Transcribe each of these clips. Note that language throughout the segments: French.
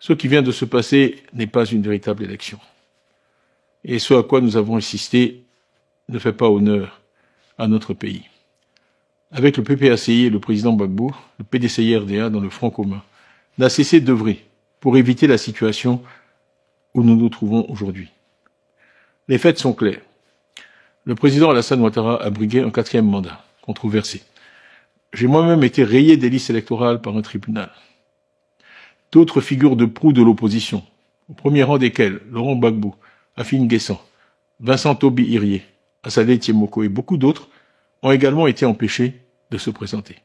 Ce qui vient de se passer n'est pas une véritable élection. Et ce à quoi nous avons insisté ne fait pas honneur à notre pays. Avec le PPACI et le président Gbagbo, le PDCI-RDA dans le Front commun n'a cessé d'œuvrer pour éviter la situation où nous nous trouvons aujourd'hui. Les faits sont clairs. Le président Alassane Ouattara a brigué un 4e mandat, controversé. J'ai moi-même été rayé des listes électorales par un tribunal. D'autres figures de proue de l'opposition, au premier rang desquelles Laurent Gbagbo, Afine Guessan, Vincent Toby Irié, Assadé Tiemoko et beaucoup d'autres, ont également été empêchés de se présenter.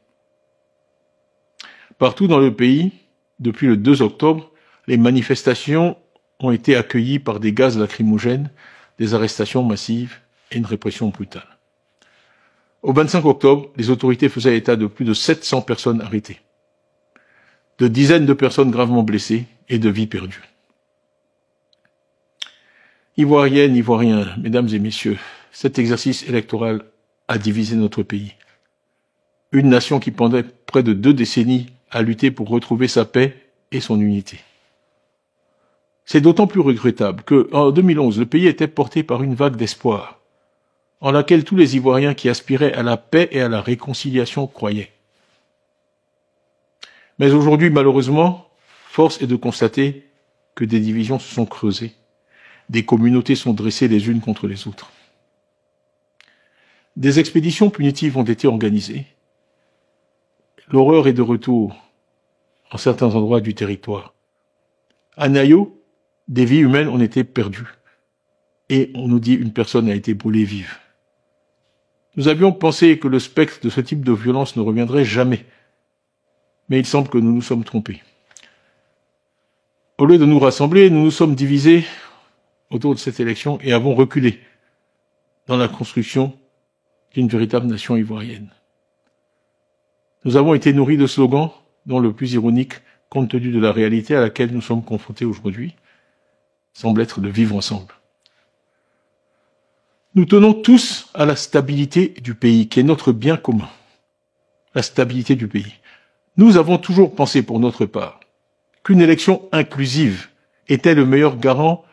Partout dans le pays, depuis le 2 octobre, les manifestations ont été accueillies par des gaz lacrymogènes, des arrestations massives et une répression brutale. Au 25 octobre, les autorités faisaient état de plus de 700 personnes arrêtées, de dizaines de personnes gravement blessées et de vies perdues. Ivoiriennes, Ivoiriens, mesdames et messieurs, cet exercice électoral a divisé notre pays. Une nation qui pendant près de 2 décennies a lutté pour retrouver sa paix et son unité. C'est d'autant plus regrettable qu'en 2011, le pays était porté par une vague d'espoir, en laquelle tous les Ivoiriens qui aspiraient à la paix et à la réconciliation croyaient. Mais aujourd'hui, malheureusement, force est de constater que des divisions se sont creusées, des communautés sont dressées les unes contre les autres. Des expéditions punitives ont été organisées. L'horreur est de retour en certains endroits du territoire. À Nayo, des vies humaines ont été perdues. Et on nous dit une personne a été brûlée vive. Nous avions pensé que le spectre de ce type de violence ne reviendrait jamais. Mais il semble que nous nous sommes trompés. Au lieu de nous rassembler, nous nous sommes divisés autour de cette élection et avons reculé dans la construction d'une véritable nation ivoirienne. Nous avons été nourris de slogans, dont le plus ironique, compte tenu de la réalité à laquelle nous sommes confrontés aujourd'hui, semble être de vivre ensemble. Nous tenons tous à la stabilité du pays, qui est notre bien commun. La stabilité du pays. Nous avons toujours pensé pour notre part qu'une élection inclusive était le meilleur garant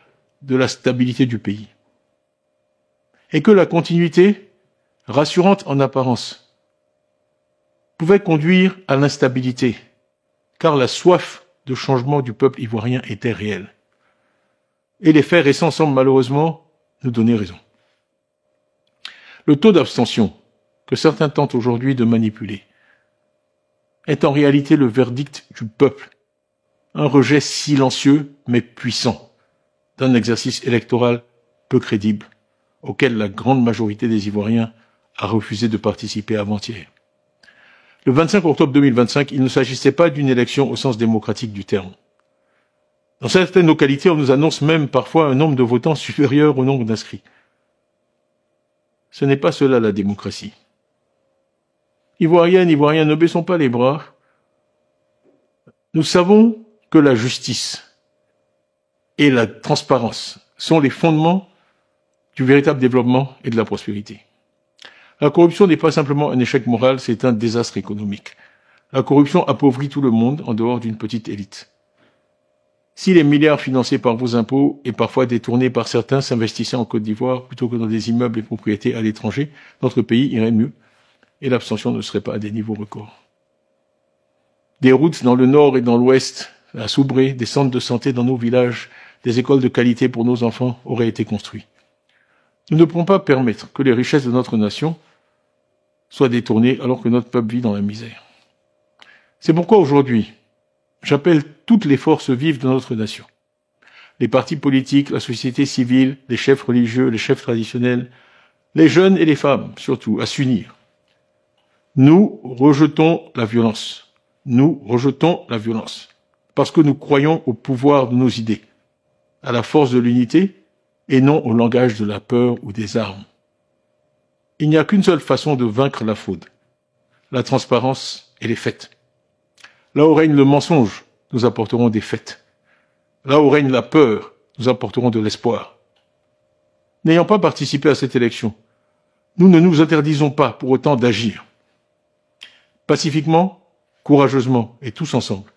de la stabilité du pays. Et que la continuité, rassurante en apparence, pouvait conduire à l'instabilité, car la soif de changement du peuple ivoirien était réelle. Et les faits récents semblent malheureusement nous donner raison. Le taux d'abstention que certains tentent aujourd'hui de manipuler est en réalité le verdict du peuple, un rejet silencieux mais puissant d'un exercice électoral peu crédible auquel la grande majorité des Ivoiriens a refusé de participer avant-hier. Le 25 octobre 2025, il ne s'agissait pas d'une élection au sens démocratique du terme. Dans certaines localités, on nous annonce même parfois un nombre de votants supérieur au nombre d'inscrits. Ce n'est pas cela la démocratie. Ivoiriennes, Ivoiriens, ne baissons pas les bras. Nous savons que la justice et la transparence sont les fondements du véritable développement et de la prospérité. La corruption n'est pas simplement un échec moral, c'est un désastre économique. La corruption appauvrit tout le monde en dehors d'une petite élite. Si les milliards financés par vos impôts et parfois détournés par certains s'investissaient en Côte d'Ivoire plutôt que dans des immeubles et propriétés à l'étranger, notre pays irait mieux et l'abstention ne serait pas à des niveaux records. Des routes dans le nord et dans l'ouest, à Soubré, des centres de santé dans nos villages, des écoles de qualité pour nos enfants auraient été construits. Nous ne pouvons pas permettre que les richesses de notre nation soient détournées alors que notre peuple vit dans la misère. C'est pourquoi aujourd'hui, j'appelle toutes les forces vives de notre nation, les partis politiques, la société civile, les chefs religieux, les chefs traditionnels, les jeunes et les femmes surtout, à s'unir. Nous rejetons la violence. Nous rejetons la violence parce que nous croyons au pouvoir de nos idées, à la force de l'unité et non au langage de la peur ou des armes. Il n'y a qu'une seule façon de vaincre la fraude, la transparence et les faits. Là où règne le mensonge, nous apporterons des faits. Là où règne la peur, nous apporterons de l'espoir. N'ayant pas participé à cette élection, nous ne nous interdisons pas pour autant d'agir. Pacifiquement, courageusement et tous ensemble.